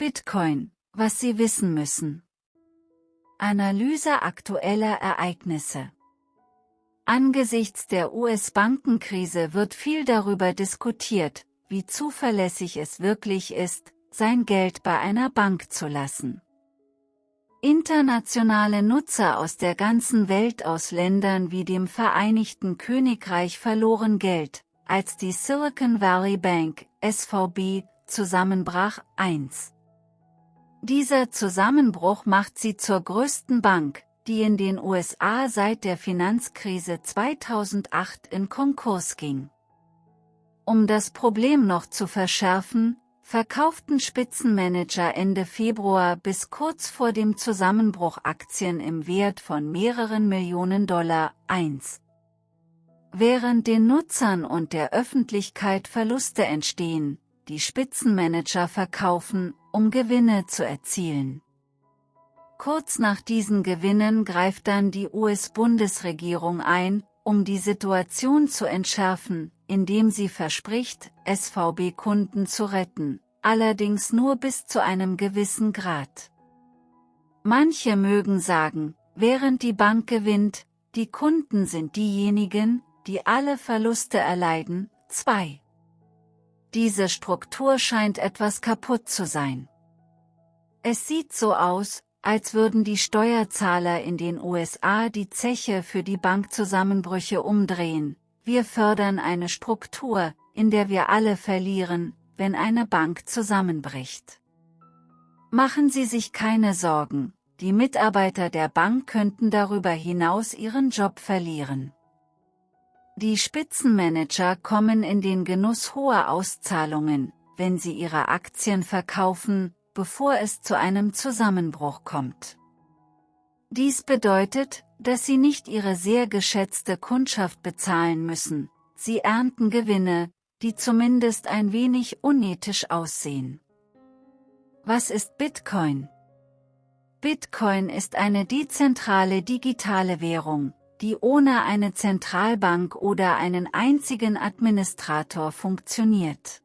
Bitcoin, was Sie wissen müssen. Analyse aktueller Ereignisse. Angesichts der US-Bankenkrise wird viel darüber diskutiert, wie zuverlässig es wirklich ist, sein Geld bei einer Bank zu lassen. Internationale Nutzer aus der ganzen Welt aus Ländern wie dem Vereinigten Königreich verloren Geld, als die Silicon Valley Bank, SVB, zusammenbrach. 1. Dieser Zusammenbruch macht sie zur größten Bank, die in den USA seit der Finanzkrise 2008 in Konkurs ging. Um das Problem noch zu verschärfen, verkauften Spitzenmanager Ende Februar bis kurz vor dem Zusammenbruch Aktien im Wert von mehreren Millionen $. 1. Während den Nutzern und der Öffentlichkeit Verluste entstehen, die Spitzenmanager verkaufen, um Gewinne zu erzielen. Kurz nach diesen Gewinnen greift dann die US-Bundesregierung ein, um die Situation zu entschärfen, indem sie verspricht, SVB-Kunden zu retten, allerdings nur bis zu einem gewissen Grad. Manche mögen sagen, während die Bank gewinnt, die Kunden sind diejenigen, die alle Verluste erleiden. 2. Diese Struktur scheint etwas kaputt zu sein. Es sieht so aus, als würden die Steuerzahler in den USA die Zeche für die Bankzusammenbrüche umdrehen. Wir fördern eine Struktur, in der wir alle verlieren, wenn eine Bank zusammenbricht. Machen Sie sich keine Sorgen, die Mitarbeiter der Bank könnten darüber hinaus ihren Job verlieren. Die Spitzenmanager kommen in den Genuss hoher Auszahlungen, wenn sie ihre Aktien verkaufen, bevor es zu einem Zusammenbruch kommt. Dies bedeutet, dass sie nicht ihre sehr geschätzte Kundschaft bezahlen müssen, sie ernten Gewinne, die zumindest ein wenig unethisch aussehen. Was ist Bitcoin? Bitcoin ist eine dezentrale digitale Währung, die ohne eine Zentralbank oder einen einzigen Administrator funktioniert.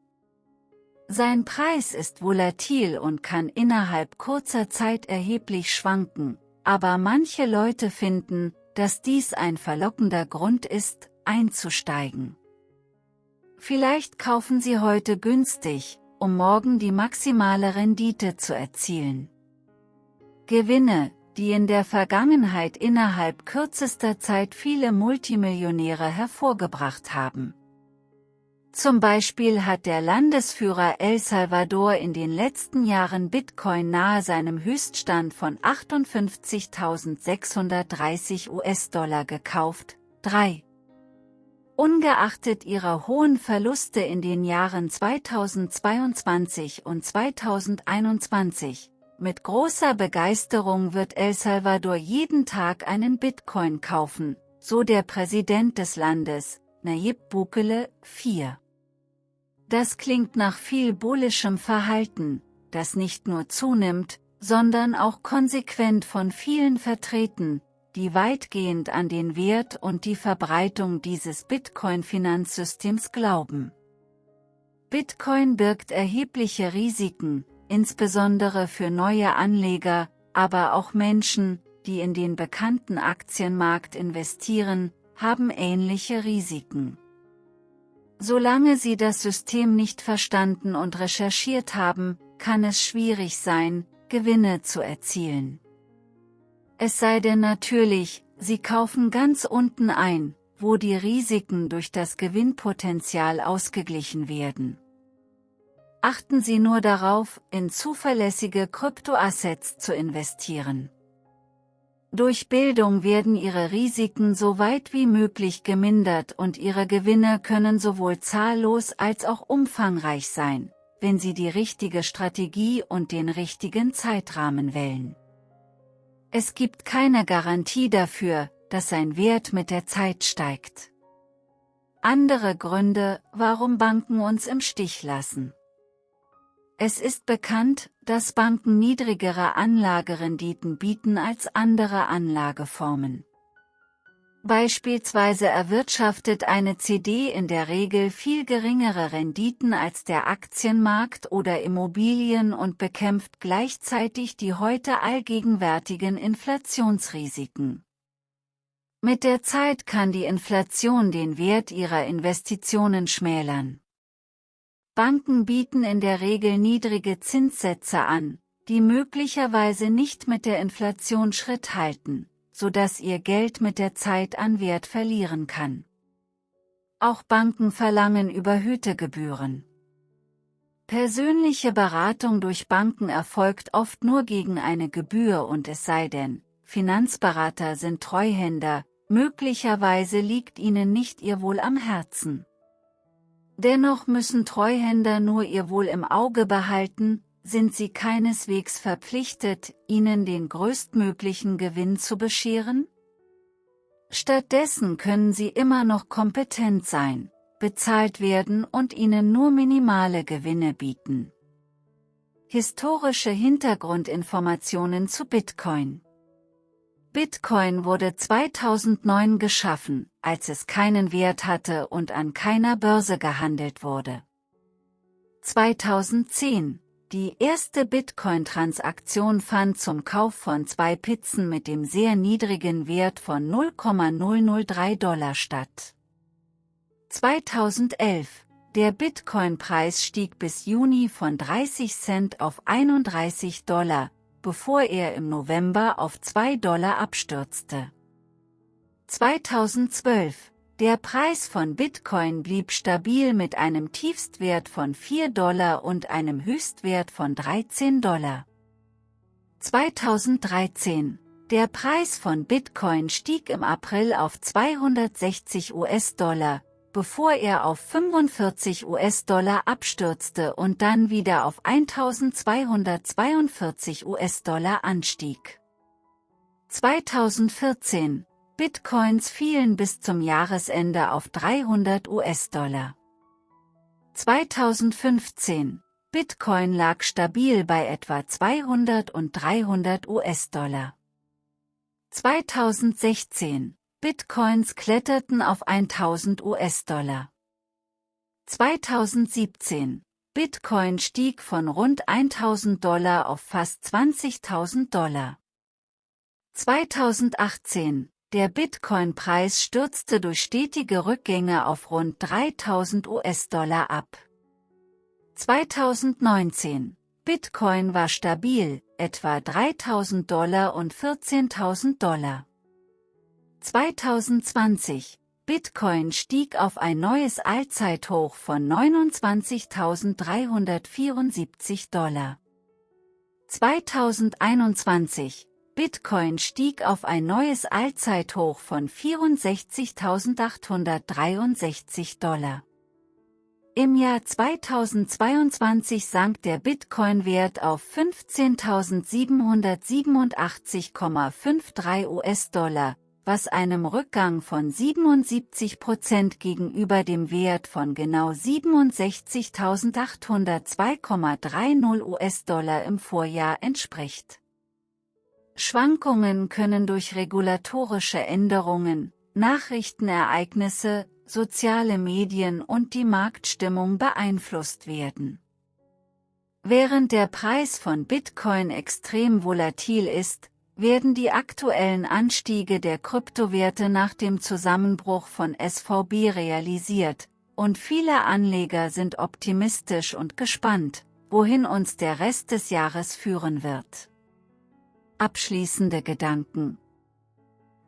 Sein Preis ist volatil und kann innerhalb kurzer Zeit erheblich schwanken, aber manche Leute finden, dass dies ein verlockender Grund ist, einzusteigen. Vielleicht kaufen Sie heute günstig, um morgen die maximale Rendite zu erzielen. Gewinne, die in der Vergangenheit innerhalb kürzester Zeit viele Multimillionäre hervorgebracht haben. Zum Beispiel hat der Landesführer El Salvador in den letzten Jahren Bitcoin nahe seinem Höchststand von 58.630 US-Dollar gekauft. 3. Ungeachtet ihrer hohen Verluste in den Jahren 2022 und 2021, mit großer Begeisterung wird El Salvador jeden Tag einen Bitcoin kaufen, so der Präsident des Landes, Nayib Bukele. 4. Das klingt nach viel bullischem Verhalten, das nicht nur zunimmt, sondern auch konsequent von vielen vertreten, die weitgehend an den Wert und die Verbreitung dieses Bitcoin-Finanzsystems glauben. Bitcoin birgt erhebliche Risiken, insbesondere für neue Anleger, aber auch Menschen, die in den bekannten Aktienmarkt investieren, haben ähnliche Risiken. Solange Sie das System nicht verstanden und recherchiert haben, kann es schwierig sein, Gewinne zu erzielen. Es sei denn natürlich, Sie kaufen ganz unten ein, wo die Risiken durch das Gewinnpotenzial ausgeglichen werden. Achten Sie nur darauf, in zuverlässige Kryptoassets zu investieren. Durch Bildung werden Ihre Risiken so weit wie möglich gemindert und Ihre Gewinne können sowohl zahllos als auch umfangreich sein, wenn Sie die richtige Strategie und den richtigen Zeitrahmen wählen. Es gibt keine Garantie dafür, dass sein Wert mit der Zeit steigt. Andere Gründe, warum Banken uns im Stich lassen. Es ist bekannt, dass Banken niedrigere Anlagerenditen bieten als andere Anlageformen. Beispielsweise erwirtschaftet eine CD in der Regel viel geringere Renditen als der Aktienmarkt oder Immobilien und bekämpft gleichzeitig die heute allgegenwärtigen Inflationsrisiken. Mit der Zeit kann die Inflation den Wert ihrer Investitionen schmälern. Banken bieten in der Regel niedrige Zinssätze an, die möglicherweise nicht mit der Inflation Schritt halten, sodass ihr Geld mit der Zeit an Wert verlieren kann. Auch Banken verlangen überhöhte Gebühren. Persönliche Beratung durch Banken erfolgt oft nur gegen eine Gebühr und es sei denn, Finanzberater sind Treuhänder, möglicherweise liegt ihnen nicht ihr Wohl am Herzen. Dennoch müssen Treuhänder nur ihr Wohl im Auge behalten, sind sie keineswegs verpflichtet, ihnen den größtmöglichen Gewinn zu bescheren? Stattdessen können sie immer noch kompetent sein, bezahlt werden und ihnen nur minimale Gewinne bieten. Historische Hintergrundinformationen zu Bitcoin. Bitcoin wurde 2009 geschaffen, als es keinen Wert hatte und an keiner Börse gehandelt wurde. 2010 Die erste Bitcoin-Transaktion fand zum Kauf von 2 Pizzen mit dem sehr niedrigen Wert von $0,003 statt. 2011 Der Bitcoin-Preis stieg bis Juni von 30 Cent auf $31, bevor er im November auf $2 abstürzte. 2012 Der Preis von Bitcoin blieb stabil mit einem Tiefstwert von $4 und einem Höchstwert von $13. 2013 Der Preis von Bitcoin stieg im April auf 260 US-Dollar, bevor er auf 45 US-Dollar abstürzte und dann wieder auf 1242 US-Dollar anstieg. 2014 Bitcoins fielen bis zum Jahresende auf 300 US-Dollar. 2015 Bitcoin lag stabil bei etwa 200 und 300 US-Dollar. 2016 Bitcoins kletterten auf 1000 US-Dollar. 2017 Bitcoin stieg von rund $1000 auf fast $20.000. 2018 Der Bitcoin-Preis stürzte durch stetige Rückgänge auf rund 3000 US-Dollar ab. 2019 Bitcoin war stabil, etwa $3000 und $14.000. 2020 Bitcoin stieg auf ein neues Allzeithoch von $29.374. 2021 Bitcoin stieg auf ein neues Allzeithoch von $64.863. Im Jahr 2022 sank der Bitcoin-Wert auf 15.787,53 US-Dollar, was einem Rückgang von 77% gegenüber dem Wert von genau 67.802,30 US-Dollar im Vorjahr entspricht. Schwankungen können durch regulatorische Änderungen, Nachrichtenereignisse, soziale Medien und die Marktstimmung beeinflusst werden. Während der Preis von Bitcoin extrem volatil ist, werden die aktuellen Anstiege der Kryptowerte nach dem Zusammenbruch von SVB realisiert, und viele Anleger sind optimistisch und gespannt, wohin uns der Rest des Jahres führen wird. Abschließende Gedanken.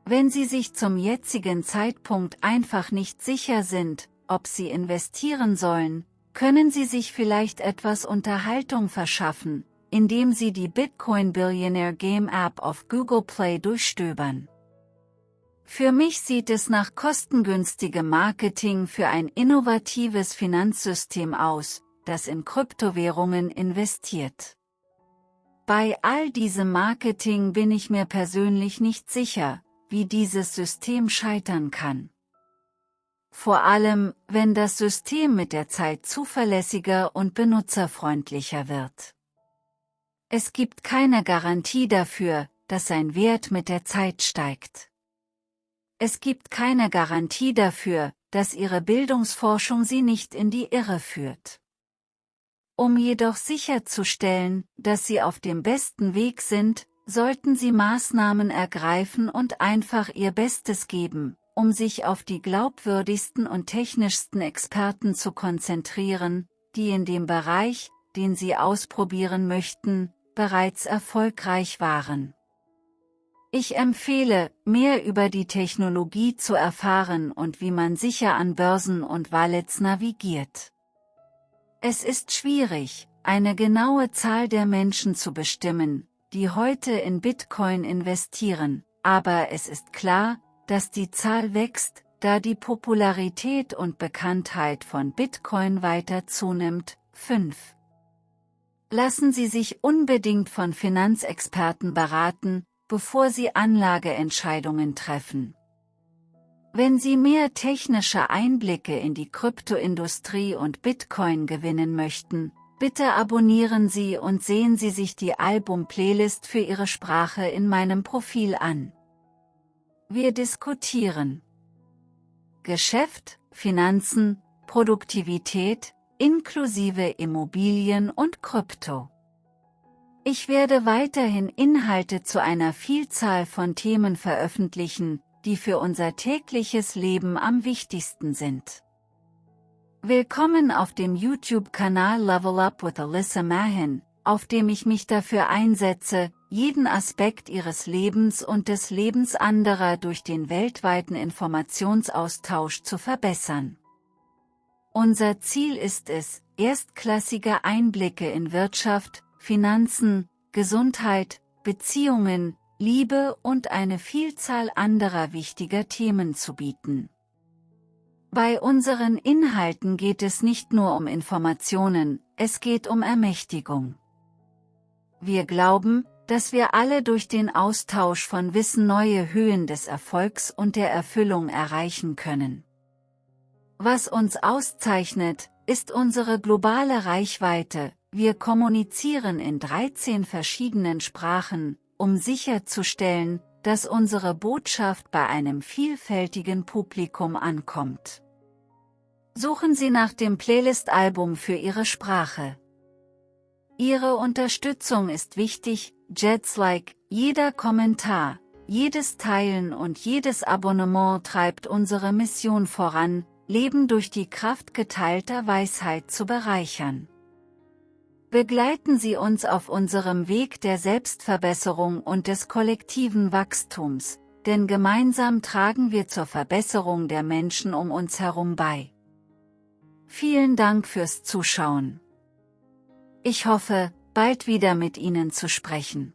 Wenn Sie sich zum jetzigen Zeitpunkt einfach nicht sicher sind, ob Sie investieren sollen, können Sie sich vielleicht etwas Unterhaltung verschaffen, indem Sie die Bitcoin Billionaire Game App auf Google Play durchstöbern. Für mich sieht es nach kostengünstigem Marketing für ein innovatives Finanzsystem aus, das in Kryptowährungen investiert. Bei all diesem Marketing bin ich mir persönlich nicht sicher, wie dieses System scheitern kann. Vor allem, wenn das System mit der Zeit zuverlässiger und benutzerfreundlicher wird. Es gibt keine Garantie dafür, dass sein Wert mit der Zeit steigt. Es gibt keine Garantie dafür, dass Ihre Bildungsforschung Sie nicht in die Irre führt. Um jedoch sicherzustellen, dass Sie auf dem besten Weg sind, sollten Sie Maßnahmen ergreifen und einfach Ihr Bestes geben, um sich auf die glaubwürdigsten und technischsten Experten zu konzentrieren, die in dem Bereich, den Sie ausprobieren möchten, bereits erfolgreich waren. Ich empfehle, mehr über die Technologie zu erfahren und wie man sicher an Börsen und Wallets navigiert. Es ist schwierig, eine genaue Zahl der Menschen zu bestimmen, die heute in Bitcoin investieren, aber es ist klar, dass die Zahl wächst, da die Popularität und Bekanntheit von Bitcoin weiter zunimmt. 5. Lassen Sie sich unbedingt von Finanzexperten beraten, bevor Sie Anlageentscheidungen treffen. Wenn Sie mehr technische Einblicke in die Kryptoindustrie und Bitcoin gewinnen möchten, bitte abonnieren Sie und sehen Sie sich die Album-Playlist für Ihre Sprache in meinem Profil an. Wir diskutieren Geschäft, Finanzen, Produktivität, inklusive Immobilien und Krypto. Ich werde weiterhin Inhalte zu einer Vielzahl von Themen veröffentlichen, die für unser tägliches Leben am wichtigsten sind. Willkommen auf dem YouTube-Kanal Level Up with Alyssa Mahin, auf dem ich mich dafür einsetze, jeden Aspekt Ihres Lebens und des Lebens anderer durch den weltweiten Informationsaustausch zu verbessern. Unser Ziel ist es, erstklassige Einblicke in Wirtschaft, Finanzen, Gesundheit, Beziehungen, Liebe und eine Vielzahl anderer wichtiger Themen zu bieten. Bei unseren Inhalten geht es nicht nur um Informationen, es geht um Ermächtigung. Wir glauben, dass wir alle durch den Austausch von Wissen neue Höhen des Erfolgs und der Erfüllung erreichen können. Was uns auszeichnet, ist unsere globale Reichweite. Wir kommunizieren in 13 verschiedenen Sprachen, um sicherzustellen, dass unsere Botschaft bei einem vielfältigen Publikum ankommt. Suchen Sie nach dem Playlist-Album für Ihre Sprache. Ihre Unterstützung ist wichtig, Jets like, jeder Kommentar, jedes Teilen und jedes Abonnement treibt unsere Mission voran, Leben durch die Kraft geteilter Weisheit zu bereichern. Begleiten Sie uns auf unserem Weg der Selbstverbesserung und des kollektiven Wachstums, denn gemeinsam tragen wir zur Verbesserung der Menschen um uns herum bei. Vielen Dank fürs Zuschauen. Ich hoffe, bald wieder mit Ihnen zu sprechen.